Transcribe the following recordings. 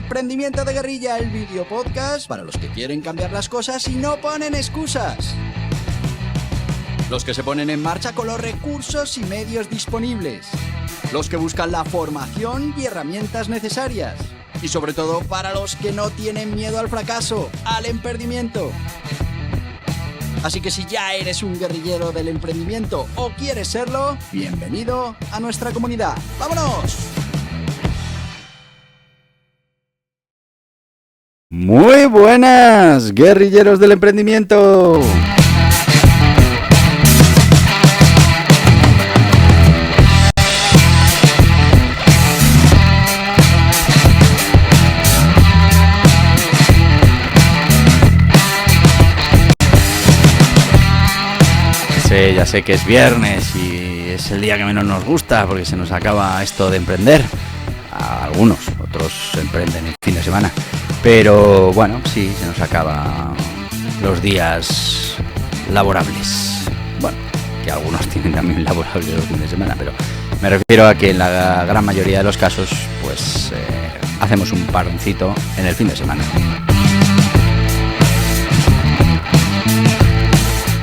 Emprendimiento de Guerrilla, el video podcast para los que quieren cambiar las cosas y no ponen excusas. Los que se ponen en marcha con los recursos y medios disponibles. Los que buscan la formación y herramientas necesarias. Y sobre todo para los que no tienen miedo al fracaso, al emprendimiento. Así que si ya eres un guerrillero del emprendimiento o quieres serlo, bienvenido a nuestra comunidad. ¡Vámonos! Muy buenas, guerrilleros del emprendimiento. Ya sé que es viernes y es el día que menos nos gusta porque se nos acaba esto de emprender. A algunos, otros emprenden el fin de semana. Pero bueno, sí, se nos acaban los días laborables. Bueno, que algunos tienen también laborables los fines de semana, pero me refiero a que en la gran mayoría de los casos, pues hacemos un paroncito en el fin de semana.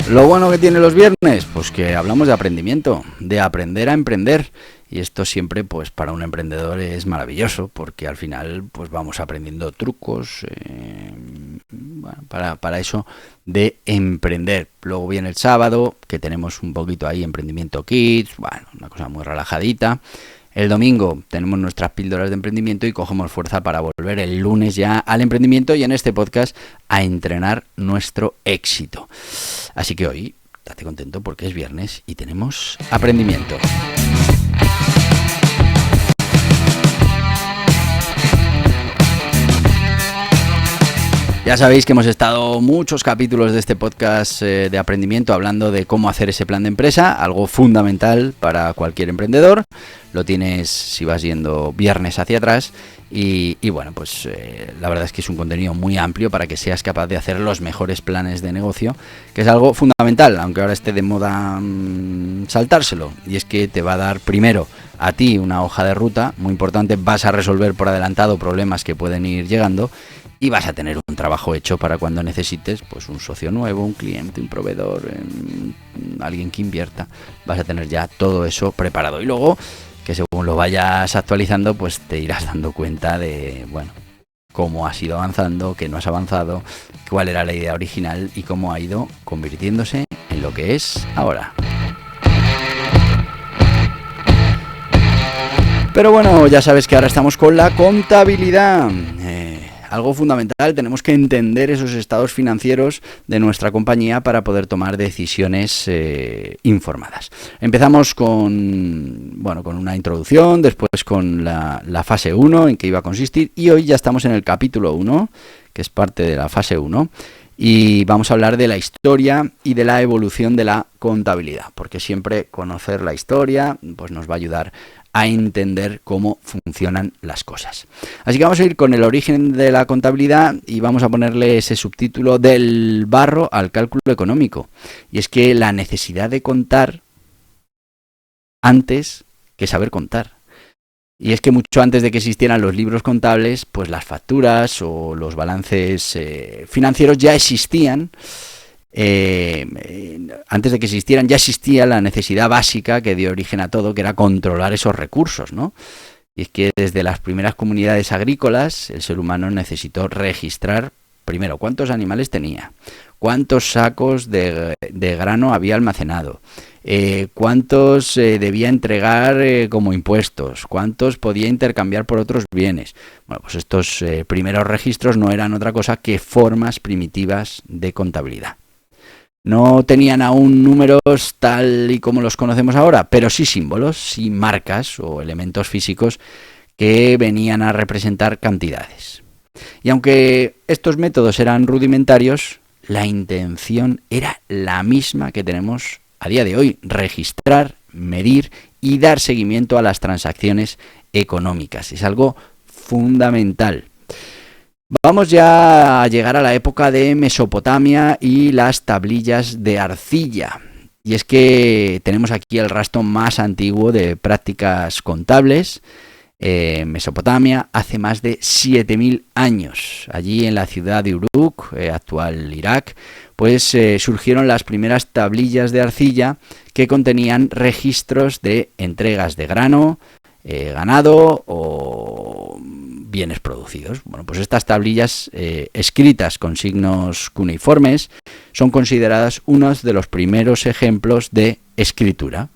Lo bueno que tiene los viernes, pues que hablamos de aprendimiento, de aprender a emprender. Y esto siempre, pues para un emprendedor es maravilloso, porque al final pues vamos aprendiendo trucos bueno, para eso de emprender. Luego viene el sábado, que tenemos un poquito ahí Emprendimiento Kids, bueno, una cosa muy relajadita. El domingo tenemos nuestras píldoras de emprendimiento y cogemos fuerza para volver el lunes ya al emprendimiento y en este podcast a entrenar nuestro éxito. Así que hoy, date contento porque es viernes y tenemos aprendimiento. Ya sabéis que hemos estado muchos capítulos de este podcast de aprendimiento hablando de cómo hacer ese plan de empresa, algo fundamental para cualquier emprendedor. Lo tienes si vas yendo viernes hacia atrás y bueno, pues la verdad es que es un contenido muy amplio para que seas capaz de hacer los mejores planes de negocio, que es algo fundamental, aunque ahora esté de moda saltárselo. Y es que te va a dar primero a ti una hoja de ruta muy importante, vas a resolver por adelantado problemas que pueden ir llegando. Y vas a tener un trabajo hecho para cuando necesites, pues un socio nuevo, un cliente, un proveedor, alguien que invierta. Vas a tener ya todo eso preparado. Y luego, que según lo vayas actualizando, pues te irás dando cuenta de, bueno, cómo has ido avanzando, qué no has avanzado, cuál era la idea original y cómo ha ido convirtiéndose en lo que es ahora. Pero bueno, ya sabes que ahora estamos con la contabilidad. Algo fundamental, tenemos que entender esos estados financieros de nuestra compañía para poder tomar decisiones informadas. Empezamos con una introducción, después con la fase 1, en qué iba a consistir, y hoy ya estamos en el capítulo 1, que es parte de la fase 1, y vamos a hablar de la historia y de la evolución de la contabilidad, porque siempre conocer la historia pues nos va a ayudar a entender cómo funcionan las cosas. Así que vamos a ir con el origen de la contabilidad y vamos a ponerle ese subtítulo del barro al cálculo económico. Y es que la necesidad de contar antes que saber contar. Y es que mucho antes de que existieran los libros contables, pues las facturas o los balances financieros ya existían. Antes de que existieran ya existía la necesidad básica que dio origen a todo, que era controlar esos recursos, ¿no? Y es que desde las primeras comunidades agrícolas el ser humano necesitó registrar primero cuántos animales tenía, cuántos sacos de grano había almacenado, cuántos debía entregar como impuestos, cuántos podía intercambiar por otros bienes. Bueno, pues estos primeros registros no eran otra cosa que formas primitivas de contabilidad. No tenían aún números tal y como los conocemos ahora, pero sí símbolos, sí marcas o elementos físicos que venían a representar cantidades. Y aunque estos métodos eran rudimentarios, la intención era la misma que tenemos a día de hoy: registrar, medir y dar seguimiento a las transacciones económicas. Es algo fundamental. Vamos ya a llegar a la época de Mesopotamia y las tablillas de arcilla. Y es que tenemos aquí el rastro más antiguo de prácticas contables Mesopotamia, hace más de 7000 años. Allí en la ciudad de Uruk, actual Irak, pues surgieron las primeras tablillas de arcilla que contenían registros de entregas de grano, ganado o bienes producidos. Bueno, pues estas tablillas escritas con signos cuneiformes son consideradas unos de los primeros ejemplos de escritura.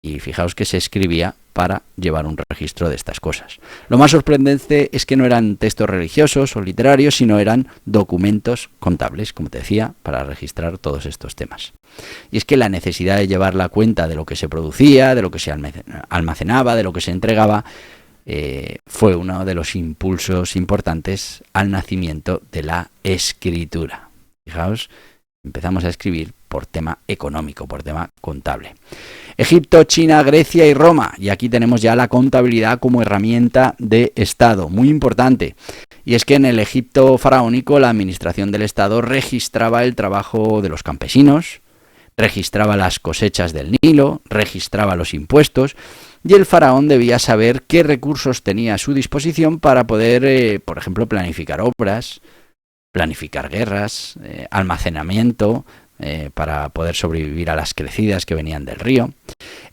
Y fijaos que se escribía para llevar un registro de estas cosas. Lo más sorprendente es que no eran textos religiosos o literarios, sino eran documentos contables, como te decía, para registrar todos estos temas. Y es que la necesidad de llevar la cuenta de lo que se producía, de lo que se almacenaba, de lo que se entregaba, fue uno de los impulsos importantes al nacimiento de la escritura. Fijaos, empezamos a escribir por tema económico, por tema contable. Egipto, China, Grecia y Roma. Y aquí tenemos ya la contabilidad como herramienta de Estado, muy importante. Y es que en el Egipto faraónico la administración del Estado registraba el trabajo de los campesinos, registraba las cosechas del Nilo, registraba los impuestos, y el faraón debía saber qué recursos tenía a su disposición para poder, por ejemplo, planificar obras, planificar guerras, almacenamiento, para poder sobrevivir a las crecidas que venían del río.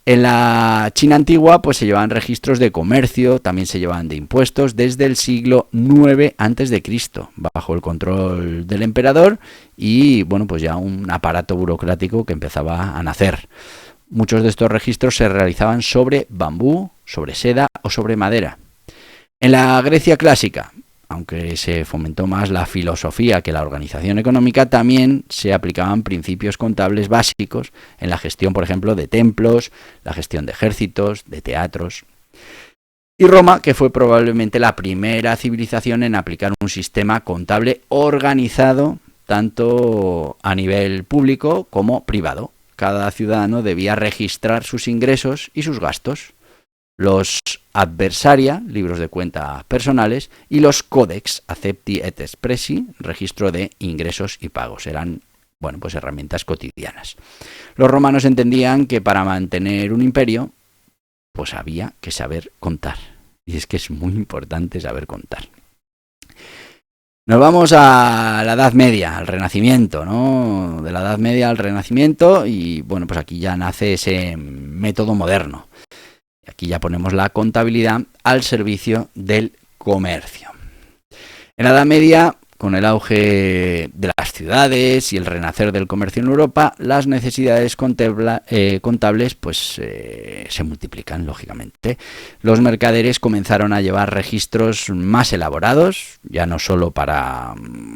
En la China antigua pues se llevaban registros de comercio, también se llevaban de impuestos desde el siglo IX a.C., bajo el control del emperador y bueno, pues ya un aparato burocrático que empezaba a nacer. Muchos de estos registros se realizaban sobre bambú, sobre seda o sobre madera. En la Grecia clásica, aunque se fomentó más la filosofía que la organización económica, también se aplicaban principios contables básicos en la gestión, por ejemplo, de templos, la gestión de ejércitos, de teatros. Y Roma, que fue probablemente la primera civilización en aplicar un sistema contable organizado tanto a nivel público como privado. Cada ciudadano debía registrar sus ingresos y sus gastos. Los adversaria, libros de cuenta personales, y los codex accepti et expressi, registro de ingresos y pagos. Eran, bueno, pues herramientas cotidianas. Los romanos entendían que para mantener un imperio, pues había que saber contar. Y es que es muy importante saber contar. Nos vamos a la Edad Media, al Renacimiento, ¿no? De la Edad Media al Renacimiento y, bueno, pues aquí ya nace ese método moderno. Aquí ya ponemos la contabilidad al servicio del comercio. En la Edad Media, con el auge de las ciudades y el renacer del comercio en Europa, las necesidades contables pues, se multiplican, lógicamente. Los mercaderes comenzaron a llevar registros más elaborados, ya no solo para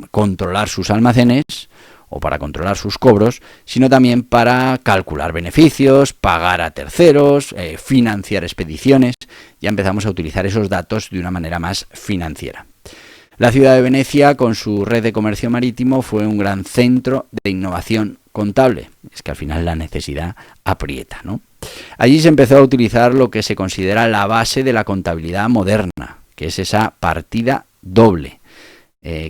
controlar sus almacenes, o para controlar sus cobros, sino también para calcular beneficios, pagar a terceros, financiar expediciones. Ya empezamos a utilizar esos datos de una manera más financiera. La ciudad de Venecia, con su red de comercio marítimo, fue un gran centro de innovación contable. Es que al final la necesidad aprieta, ¿no? Allí se empezó a utilizar lo que se considera la base de la contabilidad moderna, que es esa partida doble.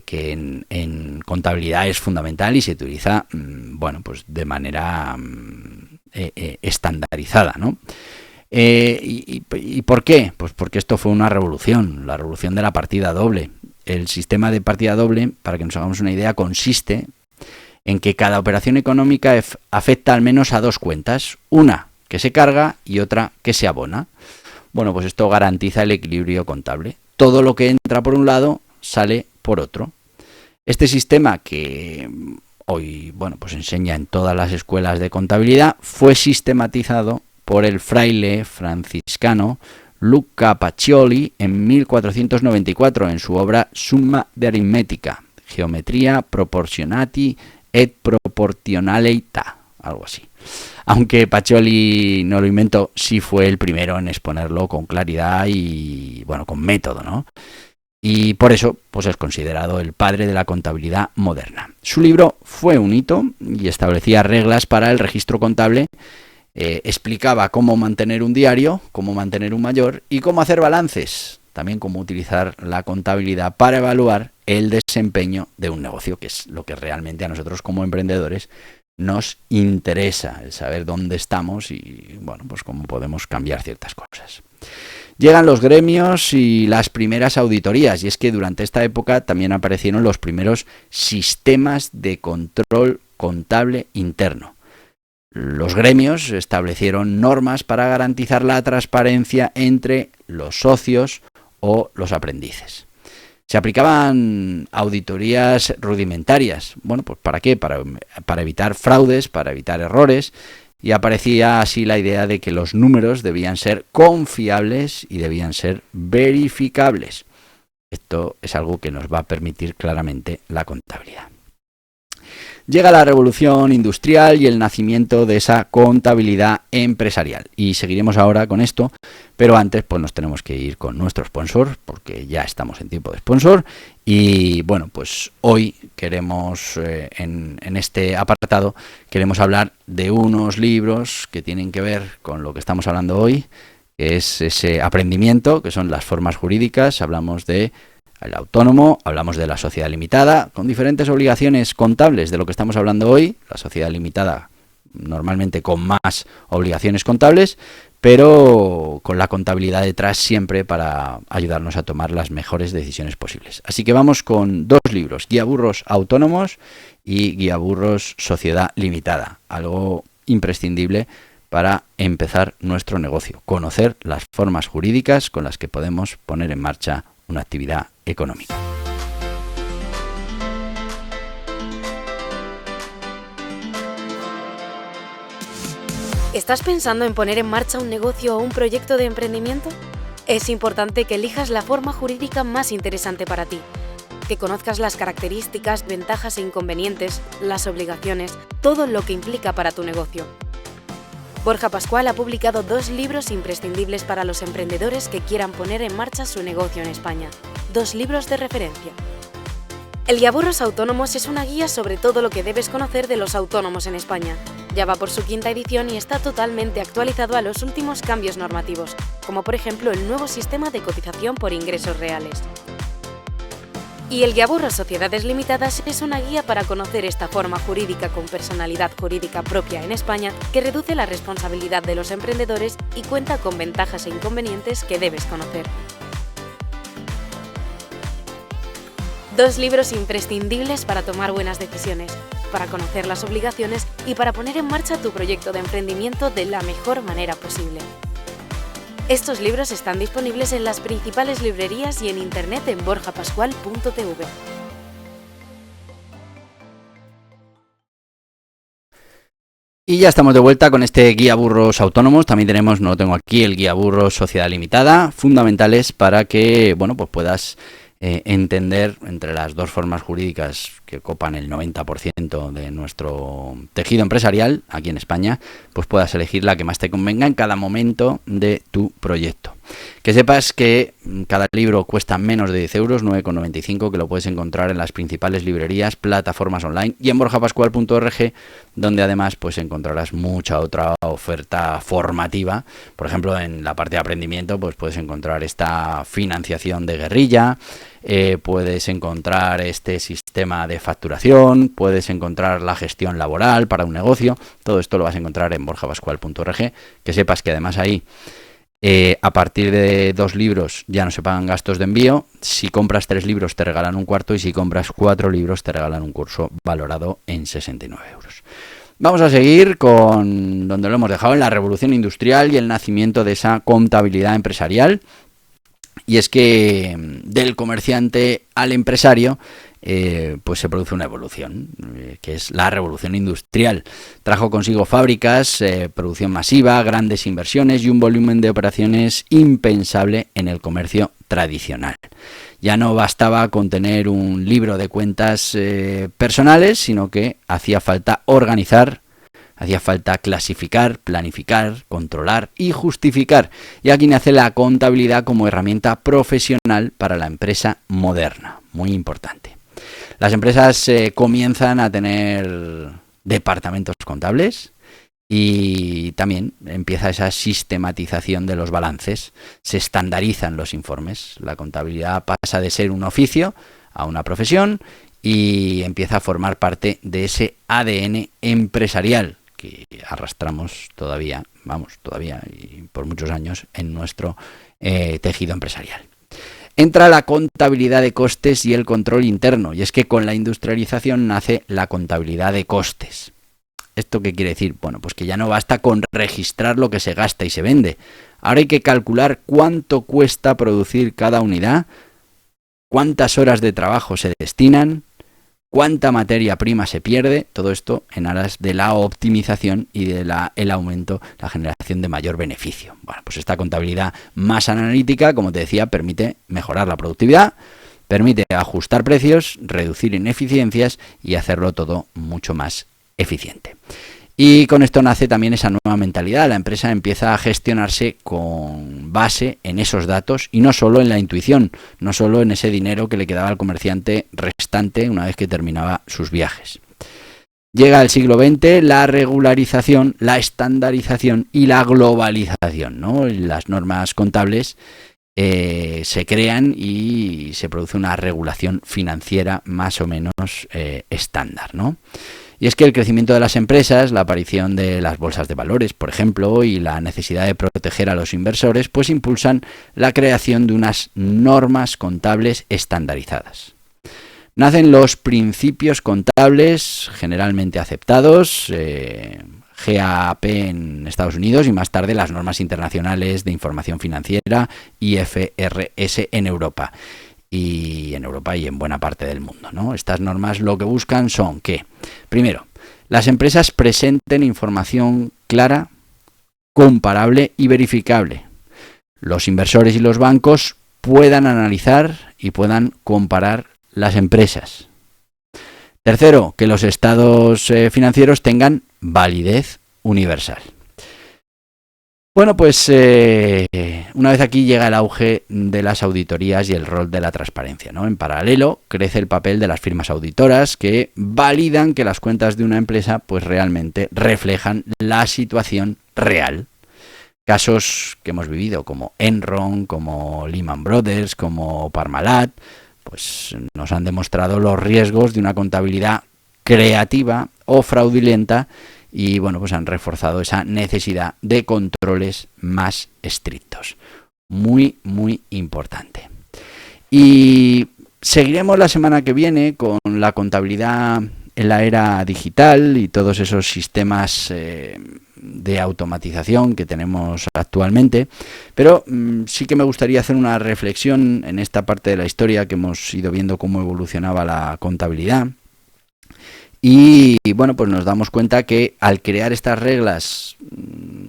Que en contabilidad es fundamental y se utiliza, bueno, pues de manera estandarizada, ¿no? ¿Y por qué? Pues porque esto fue una revolución, la revolución de la partida doble. El sistema de partida doble, para que nos hagamos una idea, consiste en que cada operación económica afecta al menos a dos cuentas, una que se carga y otra que se abona. Bueno, pues esto garantiza el equilibrio contable. Todo lo que entra por un lado sale por otro. Este sistema que hoy, bueno, pues enseña en todas las escuelas de contabilidad, fue sistematizado por el fraile franciscano Luca Pacioli en 1494 en su obra Summa de Aritmetica, Geometria Proportionati et Proportionalita, algo así. Aunque Pacioli no lo inventó, sí fue el primero en exponerlo con claridad y, bueno, con método, ¿no? Y por eso pues es considerado el padre de la contabilidad moderna. Su libro fue un hito y establecía reglas para el registro contable, explicaba cómo mantener un diario, cómo mantener un mayor y cómo hacer balances, también cómo utilizar la contabilidad para evaluar el desempeño de un negocio, que es lo que realmente a nosotros como emprendedores nos interesa, el saber dónde estamos y, bueno, pues cómo podemos cambiar ciertas cosas. Llegan los gremios y las primeras auditorías, y es que durante esta época también aparecieron los primeros sistemas de control contable interno. Los gremios establecieron normas para garantizar la transparencia entre los socios o los aprendices. Se aplicaban auditorías rudimentarias. Bueno, pues ¿para qué? Para evitar fraudes, para evitar errores, y aparecía así la idea de que los números debían ser confiables y debían ser verificables. Esto es algo que nos va a permitir claramente la contabilidad. Llega la revolución industrial y el nacimiento de esa contabilidad empresarial. Y seguiremos ahora con esto, pero antes pues nos tenemos que ir con nuestro sponsor, porque ya estamos en tiempo de sponsor. Y bueno, pues hoy queremos, en este apartado, queremos hablar de unos libros que tienen que ver con lo que estamos hablando hoy, que es ese aprendimiento, que son las formas jurídicas. Hablamos de el autónomo, hablamos de la sociedad limitada, con diferentes obligaciones contables de lo que estamos hablando hoy. La sociedad limitada normalmente con más obligaciones contables, pero con la contabilidad detrás siempre para ayudarnos a tomar las mejores decisiones posibles. Así que vamos con dos libros, Guía Burros Autónomos y Guía Burros Sociedad Limitada, algo imprescindible para empezar nuestro negocio, conocer las formas jurídicas con las que podemos poner en marcha una actividad económica. ¿Estás pensando en poner en marcha un negocio o un proyecto de emprendimiento? Es importante que elijas la forma jurídica más interesante para ti, que conozcas las características, ventajas e inconvenientes, las obligaciones, todo lo que implica para tu negocio. Borja Pascual ha publicado 2 libros imprescindibles para los emprendedores que quieran poner en marcha su negocio en España. 2 libros de referencia. El Guía Burros Autónomos es una guía sobre todo lo que debes conocer de los autónomos en España. Ya va por su 5ª edición y está totalmente actualizado a los últimos cambios normativos, como por ejemplo el nuevo sistema de cotización por ingresos reales. Y el Guía Burros Sociedades Limitadas es una guía para conocer esta forma jurídica con personalidad jurídica propia en España, que reduce la responsabilidad de los emprendedores y cuenta con ventajas e inconvenientes que debes conocer. 2 libros imprescindibles para tomar buenas decisiones, para conocer las obligaciones y para poner en marcha tu proyecto de emprendimiento de la mejor manera posible. Estos libros están disponibles en las principales librerías y en internet en borjapascual.tv. Y ya estamos de vuelta con este Guía Burros Autónomos. También tenemos, no lo tengo aquí, el Guía Burros Sociedad Limitada, fundamentales para que, bueno, pues puedas entender entre las 2 formas jurídicas que copan el 90% de nuestro tejido empresarial aquí en España, pues puedas elegir la que más te convenga en cada momento de tu proyecto. Que sepas que cada libro cuesta menos de 10 euros, 9,95, que lo puedes encontrar en las principales librerías, plataformas online y en borjapascual.org, donde además pues encontrarás mucha otra oferta formativa. Por ejemplo, en la parte de aprendimiento pues puedes encontrar esta financiación de guerrilla, puedes encontrar este sistema de facturación, puedes encontrar la gestión laboral para un negocio. Todo esto lo vas a encontrar en borjapascual.org. Que sepas que además ahí a partir de 2 libros ya no se pagan gastos de envío. Si compras 3 libros te regalan un cuarto y si compras 4 libros te regalan un curso valorado en 69 euros. Vamos a seguir con donde lo hemos dejado, en la revolución industrial y el nacimiento de esa contabilidad empresarial. Y es que del comerciante al empresario pues se produce una evolución, que es la revolución industrial. Trajo consigo fábricas, producción masiva, grandes inversiones y un volumen de operaciones impensable en el comercio tradicional. Ya no bastaba con tener un libro de cuentas personales, sino que hacía falta organizar, hacía falta clasificar, planificar, controlar y justificar. Y aquí nace la contabilidad como herramienta profesional para la empresa moderna. Muy importante. Las empresas comienzan a tener departamentos contables y también empieza esa sistematización de los balances. Se estandarizan los informes. La contabilidad pasa de ser un oficio a una profesión y empieza a formar parte de ese ADN empresarial que arrastramos todavía y por muchos años en nuestro tejido empresarial. Entra la contabilidad de costes y el control interno, y es que con la industrialización nace la contabilidad de costes. ¿Esto qué quiere decir? Bueno, pues que ya no basta con registrar lo que se gasta y se vende. Ahora hay que calcular cuánto cuesta producir cada unidad, cuántas horas de trabajo se destinan, cuánta materia prima se pierde, todo esto en aras de la optimización y de el aumento, la generación de mayor beneficio. Bueno, pues esta contabilidad más analítica, como te decía, permite mejorar la productividad, permite ajustar precios, reducir ineficiencias y hacerlo todo mucho más eficiente. Y con esto nace también esa nueva mentalidad. La empresa empieza a gestionarse con base en esos datos y no solo en la intuición, no solo en ese dinero que le quedaba al comerciante restante una vez que terminaba sus viajes. Llega el siglo XX, la regularización, la estandarización y la globalización, ¿no? Las normas contables se crean y se produce una regulación financiera más o menos estándar, ¿no? Y es que el crecimiento de las empresas, la aparición de las bolsas de valores, por ejemplo, y la necesidad de proteger a los inversores, pues impulsan la creación de unas normas contables estandarizadas. Nacen los principios contables generalmente aceptados, GAAP en Estados Unidos y más tarde las normas internacionales de información financiera, IFRS en Europa. Y en buena parte del mundo, ¿no? Estas normas lo que buscan son que, primero, las empresas presenten información clara, comparable y verificable. Los inversores y los bancos puedan analizar y puedan comparar las empresas. Tercero, que los estados financieros tengan validez universal. Bueno, pues una vez aquí llega el auge de las auditorías y el rol de la transparencia, ¿no? En paralelo, crece el papel de las firmas auditoras que validan que las cuentas de una empresa pues realmente reflejan la situación real. Casos que hemos vivido como Enron, como Lehman Brothers, como Parmalat, pues nos han demostrado los riesgos de una contabilidad creativa o fraudulenta. Y bueno, pues han reforzado esa necesidad de controles más estrictos. Muy, muy importante. Y seguiremos la semana que viene con la contabilidad en la era digital y todos esos sistemas de automatización que tenemos actualmente. Pero sí que me gustaría hacer una reflexión en esta parte de la historia que hemos ido viendo cómo evolucionaba la contabilidad. Y bueno, pues nos damos cuenta que al crear estas reglas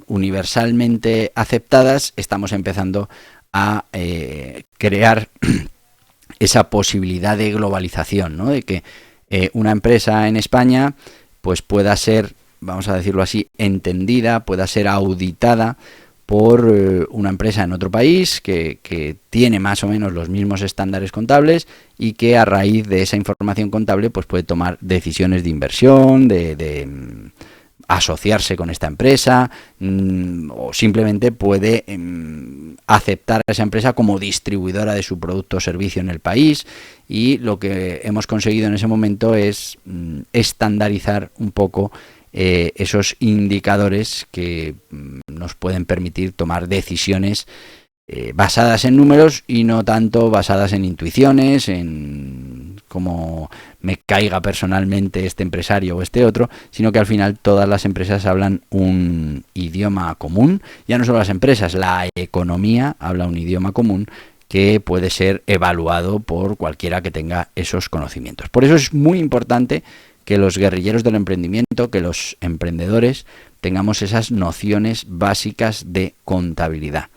universalmente aceptadas, estamos empezando a crear esa posibilidad de globalización, ¿no? De que una empresa en España pues pueda ser, vamos a decirlo así, entendida, pueda ser auditada por una empresa en otro país que tiene más o menos los mismos estándares contables y que a raíz de esa información contable pues puede tomar decisiones de inversión, de asociarse con esta empresa o simplemente puede aceptar a esa empresa como distribuidora de su producto o servicio en el país. Y lo que hemos conseguido en ese momento es estandarizar un poco esos indicadores que nos pueden permitir tomar decisiones basadas en números y no tanto basadas en intuiciones, en cómo me caiga personalmente este empresario o este otro, sino que al final todas las empresas hablan un idioma común. Ya no solo las empresas, la economía habla un idioma común que puede ser evaluado por cualquiera que tenga esos conocimientos. Por eso es muy importante que los guerrilleros del emprendimiento, que los emprendedores tengamos esas nociones básicas de contabilidad,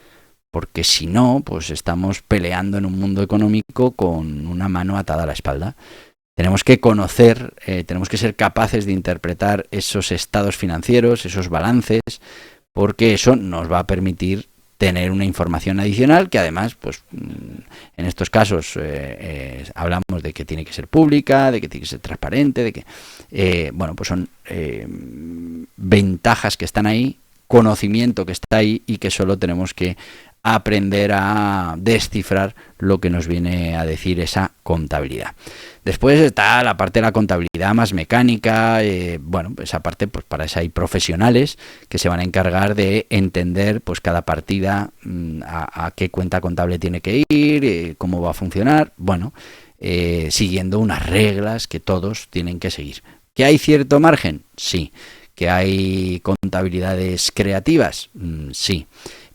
porque si no, pues estamos peleando en un mundo económico con una mano atada a la espalda. Tenemos que conocer, tenemos que ser capaces de interpretar esos estados financieros, esos balances, porque eso nos va a permitir tener una información adicional que además, pues en estos casos hablamos de que tiene que ser pública, de que tiene que ser transparente, de que, bueno, pues son ventajas que están ahí, conocimiento que está ahí y que solo tenemos que aprender a descifrar lo que nos viene a decir esa contabilidad. Después está la parte de la contabilidad más mecánica, esa parte, pues para eso hay profesionales que se van a encargar de entender pues cada partida, a qué cuenta contable tiene que ir, cómo va a funcionar, siguiendo unas reglas que todos tienen que seguir. ¿Que hay cierto margen? Sí. ¿Que hay contabilidades creativas? Sí.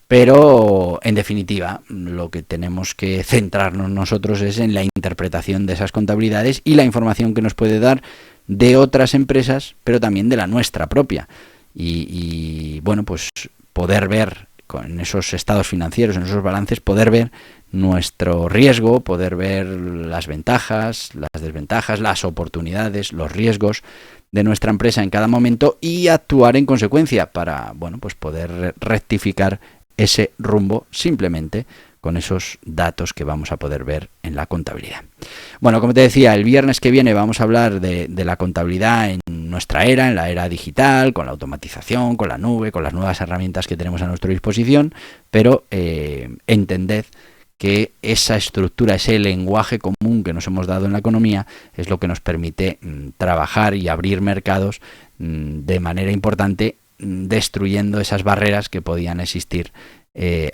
Pero, en definitiva, lo que tenemos que centrarnos nosotros es en la interpretación de esas contabilidades y la información que nos puede dar de otras empresas, pero también de la nuestra propia. Y pues poder ver en esos estados financieros, en esos balances, poder ver nuestro riesgo, poder ver las ventajas, las desventajas, las oportunidades, los riesgos de nuestra empresa en cada momento y actuar en consecuencia para, pues poder rectificar ese rumbo simplemente con esos datos que vamos a poder ver en la contabilidad. Bueno, como te decía, el viernes que viene vamos a hablar de la contabilidad en nuestra era, en la era digital, con la automatización, con la nube, con las nuevas herramientas que tenemos a nuestra disposición, pero entended que esa estructura, ese lenguaje común que nos hemos dado en la economía es lo que nos permite trabajar y abrir mercados de manera importante, destruyendo esas barreras que podían existir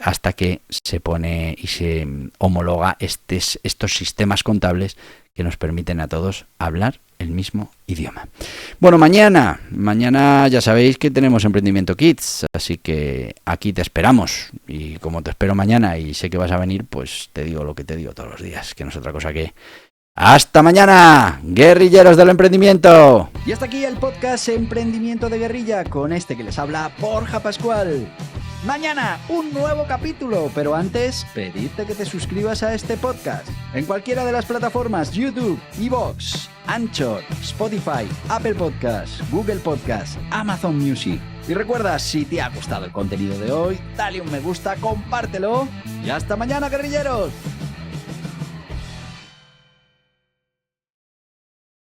hasta que se pone y se homologa estos sistemas contables que nos permiten a todos hablar el mismo idioma. Bueno, mañana ya sabéis que tenemos Emprendimiento Kids, así que aquí te esperamos. Y como te espero mañana y sé que vas a venir, pues te digo lo que te digo todos los días, que no es otra cosa que ¡hasta mañana, guerrilleros del emprendimiento! Y hasta aquí el podcast Emprendimiento de Guerrilla, con este que les habla Borja Pascual. Mañana un nuevo capítulo, pero antes pedirte que te suscribas a este podcast en cualquiera de las plataformas YouTube, iVoox, Anchor, Spotify, Apple Podcasts, Google Podcasts, Amazon Music. Y recuerda, si te ha gustado el contenido de hoy, dale un me gusta, compártelo y hasta mañana, guerrilleros.